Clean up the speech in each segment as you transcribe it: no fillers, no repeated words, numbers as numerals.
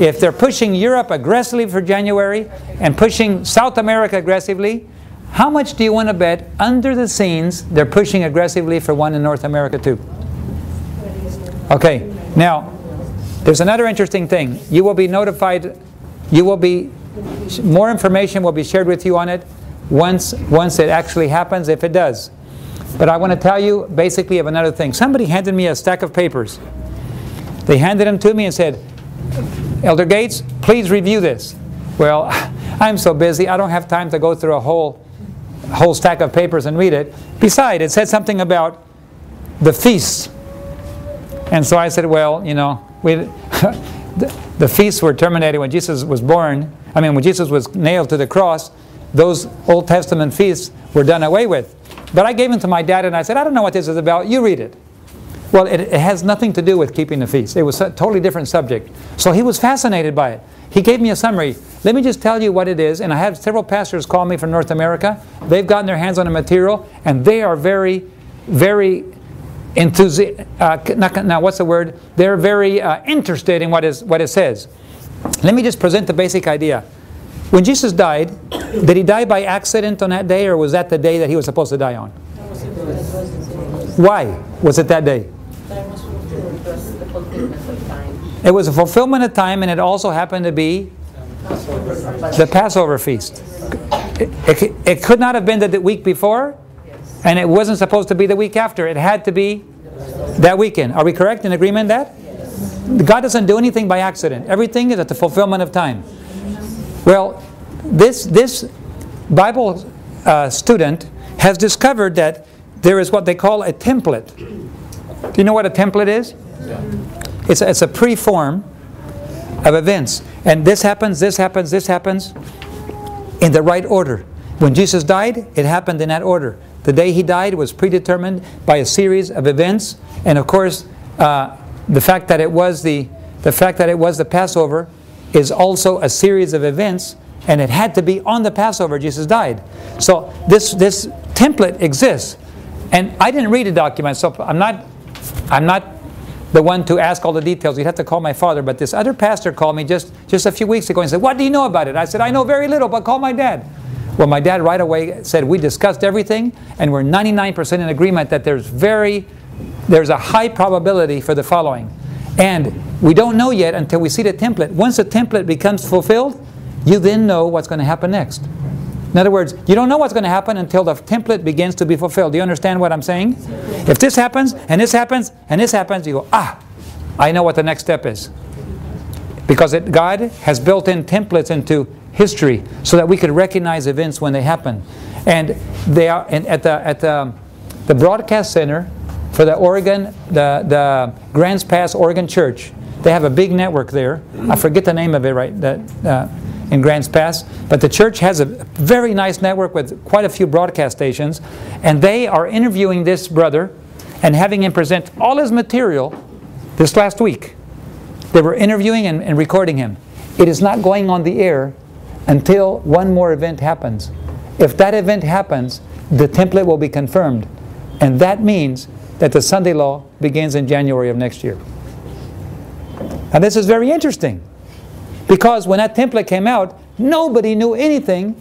If they're pushing Europe aggressively for January and pushing South America aggressively, how much do you want to bet under the scenes they're pushing aggressively for one in North America too? Okay, now there's another interesting thing. You will be notified, more information will be shared with you on it once it actually happens, if it does. But I want to tell you basically of another thing. Somebody handed me a stack of papers. They handed them to me and said, Elder Gates, please review this. Well, I'm so busy, I don't have time to go through a whole stack of papers and read it. Besides, it said something about the feasts. And so I said, well, you know, the feasts were terminated when Jesus was born. I mean, when Jesus was nailed to the cross, those Old Testament feasts were done away with. But I gave them to my dad and I said, I don't know what this is about, you read it. Well, it has nothing to do with keeping the feast. It was a totally different subject. So he was fascinated by it. He gave me a summary. Let me just tell you what it is. And I had several pastors call me from North America. They've gotten their hands on the material and they are very, very enthusiastic. Now, what's the word? They're very interested in what it says. Let me just present the basic idea. When Jesus died, did he die by accident on that day, or was that the day that he was supposed to die on? Why was it that day? It was a fulfillment of time, and it also happened to be the Passover feast. It could not have been the week before, and it wasn't supposed to be the week after. It had to be that weekend. Are we correct in agreement that? God doesn't do anything by accident. Everything is at the fulfillment of time. Well, this Bible student has discovered that there is what they call a template. Do you know what a template is? Yeah. It's a pre-form of events. And this happens, this happens, this happens in the right order. When Jesus died, it happened in that order. The day he died was predetermined by a series of events. And of course, the fact that it was the Passover is also a series of events, and it had to be on the Passover Jesus died. So this template exists. And I didn't read a document, so I'm not the one to ask all the details. You'd have to call my father. But this other pastor called me just a few weeks ago and said, what do you know about it? I said, I know very little, but call my dad. Well, my dad right away said, we discussed everything, and we're 99% in agreement that there's a high probability for the following. And we don't know yet until we see the template. Once the template becomes fulfilled, you then know what's going to happen next. In other words, you don't know what's going to happen until the template begins to be fulfilled. Do you understand what I'm saying? If this happens, and this happens, and this happens, you go, I know what the next step is. Because God has built in templates into history so that we could recognize events when they happen. And they are at the broadcast center for the Grants Pass Oregon Church. They have a big network there. I forget the name of it in Grants Pass. But the church has a very nice network with quite a few broadcast stations. And they are interviewing this brother and having him present all his material this last week. They were interviewing and recording him. It is not going on the air until one more event happens. If that event happens, the template will be confirmed. And that means that the Sunday law begins in January of next year. Now this is very interesting, because when that template came out, nobody knew anything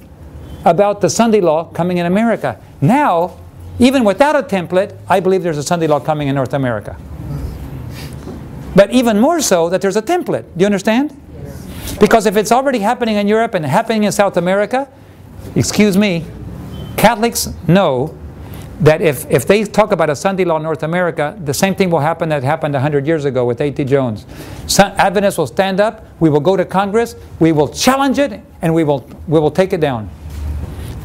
about the Sunday law coming in America. Now, even without a template, I believe there's a Sunday law coming in North America. But even more so that there's a template. Do you understand? Yes. Because if it's already happening in Europe and happening in South America, excuse me, Catholics know that if they talk about a Sunday law in North America, the same thing will happen that happened 100 years ago with A.T. Jones. Adventists will stand up, we will go to Congress, we will challenge it, and we will take it down.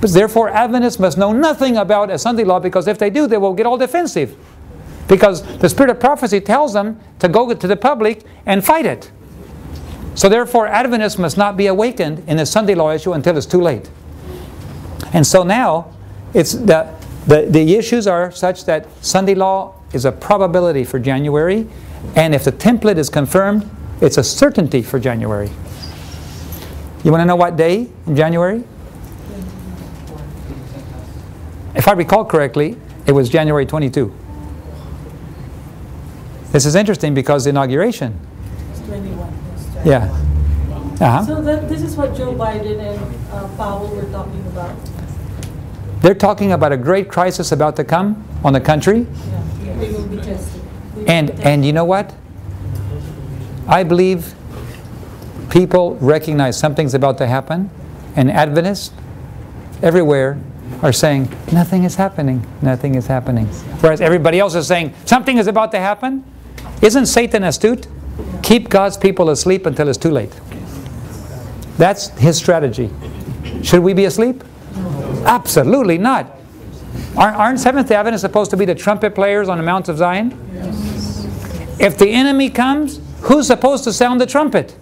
But therefore, Adventists must know nothing about a Sunday law, because if they do, they will get all defensive. Because the spirit of prophecy tells them to go to the public and fight it. So therefore, Adventists must not be awakened in the Sunday law issue until it's too late. And so now, it's the issues are such that Sunday law is a probability for January, and if the template is confirmed, it's a certainty for January. You want to know what day in January? If I recall correctly, it was January 22. This is interesting because the inauguration. It's 21. Yeah. So this is what Joe Biden and Powell were talking about. They're talking about a great crisis about to come on the country. Yeah, they will be tested. And you know what? I believe people recognize something's about to happen, and Adventists everywhere are saying, nothing is happening, nothing is happening. Whereas everybody else is saying, something is about to happen. Isn't Satan astute? Keep God's people asleep until it's too late. That's his strategy. Should we be asleep? Absolutely not. Aren't Seventh-day Adventists supposed to be the trumpet players on the Mount of Zion? If the enemy comes, who's supposed to sound the trumpet?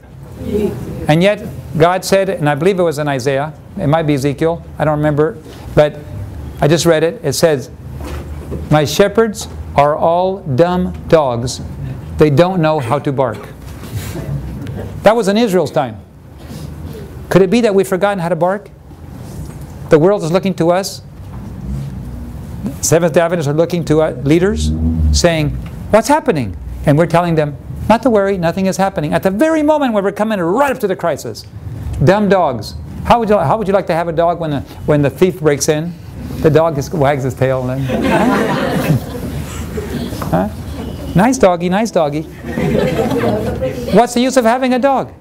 And yet, God said, and I believe it was in Isaiah, it might be Ezekiel, I don't remember, but I just read it. It says, my shepherds are all dumb dogs. They don't know how to bark. That was in Israel's time. Could it be that we've forgotten how to bark? The world is looking to us. Seventh-day Adventists are looking to leaders, saying, what's happening? And we're telling them, not to worry, nothing is happening. At the very moment when we're coming right up to the crisis. Dumb dogs. How would you like to have a dog when the thief breaks in? The dog just wags his tail. And huh? Nice doggy, nice doggy. What's the use of having a dog?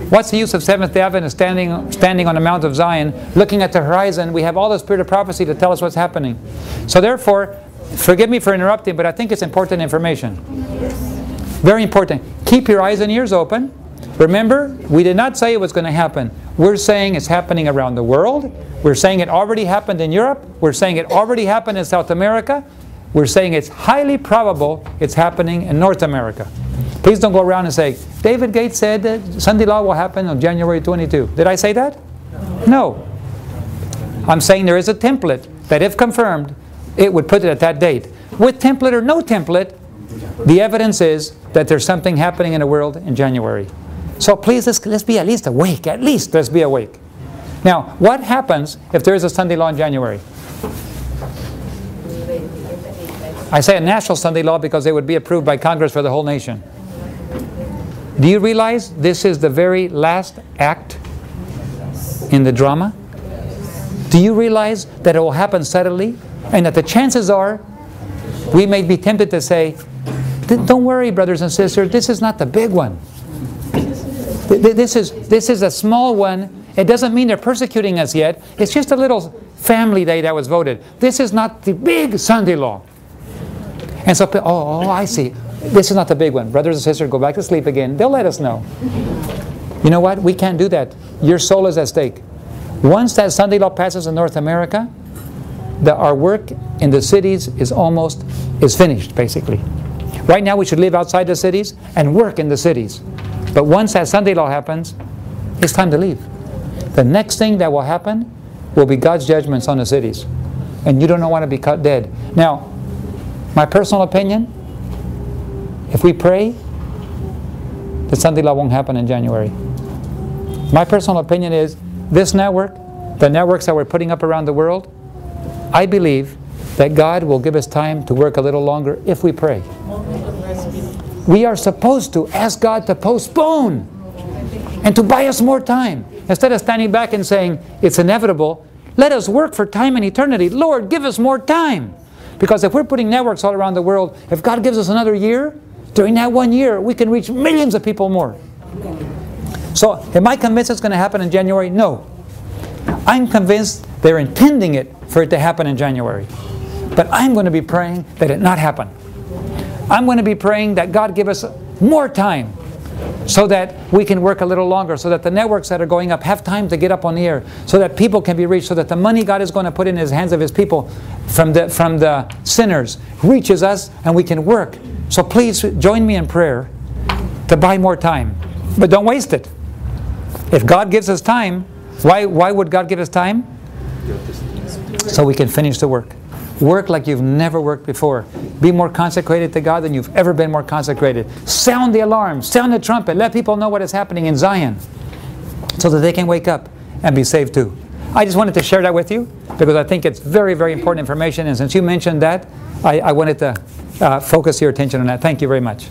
What's the use of Seventh-day Adventists standing on the Mount of Zion, looking at the horizon? We have all the spirit of prophecy to tell us what's happening. So therefore, forgive me for interrupting, but I think it's important information. Very important. Keep your eyes and ears open. Remember, we did not say it was going to happen. We're saying it's happening around the world. We're saying it already happened in Europe. We're saying it already happened in South America. We're saying it's highly probable it's happening in North America. Please don't go around and say, David Gates said that Sunday law will happen on January 22. Did I say that? No. I'm saying there is a template that if confirmed, it would put it at that date. With template or no template, the evidence is that there's something happening in the world in January. So please, let's be at least awake. At least let's be awake. Now, what happens if there is a Sunday law in January? I say a national Sunday law because they would be approved by Congress for the whole nation. Do you realize this is the very last act in the drama? Do you realize that it will happen suddenly? And that the chances are, we may be tempted to say, don't worry, brothers and sisters, this is not the big one. This is a small one. It doesn't mean they're persecuting us yet. It's just a little family day that was voted. This is not the big Sunday law. And so, oh, I see. This is not the big one. Brothers and sisters, go back to sleep again. They'll let us know. You know what? We can't do that. Your soul is at stake. Once that Sunday law passes in North America, our work in the cities is finished, basically. Right now we should live outside the cities and work in the cities. But once that Sunday law happens, it's time to leave. The next thing that will happen will be God's judgments on the cities. And you don't want to be cut dead. Now, my personal opinion, if we pray, the Sunday law won't happen in January. My personal opinion is this network, the networks that we're putting up around the world, I believe that God will give us time to work a little longer if we pray. We are supposed to ask God to postpone and to buy us more time. Instead of standing back and saying, it's inevitable, let us work for time and eternity. Lord, give us more time. Because if we're putting networks all around the world, if God gives us another year, during that 1 year, we can reach millions of people more. So, am I convinced it's going to happen in January? No. I'm convinced they're intending it for it to happen in January. But I'm going to be praying that it not happen. I'm going to be praying that God give us more time so that we can work a little longer, so that the networks that are going up have time to get up on the air, so that people can be reached, so that the money God is going to put in His hands of His people from the sinners reaches us and we can work. So please join me in prayer to buy more time. But don't waste it. If God gives us time, why would God give us time? So we can finish the work. Work like you've never worked before. Be more consecrated to God than you've ever been more consecrated. Sound the alarm. Sound the trumpet. Let people know what is happening in Zion so that they can wake up and be saved too. I just wanted to share that with you because I think it's very, very important information. And since you mentioned that, I wanted to focus your attention on that. Thank you very much.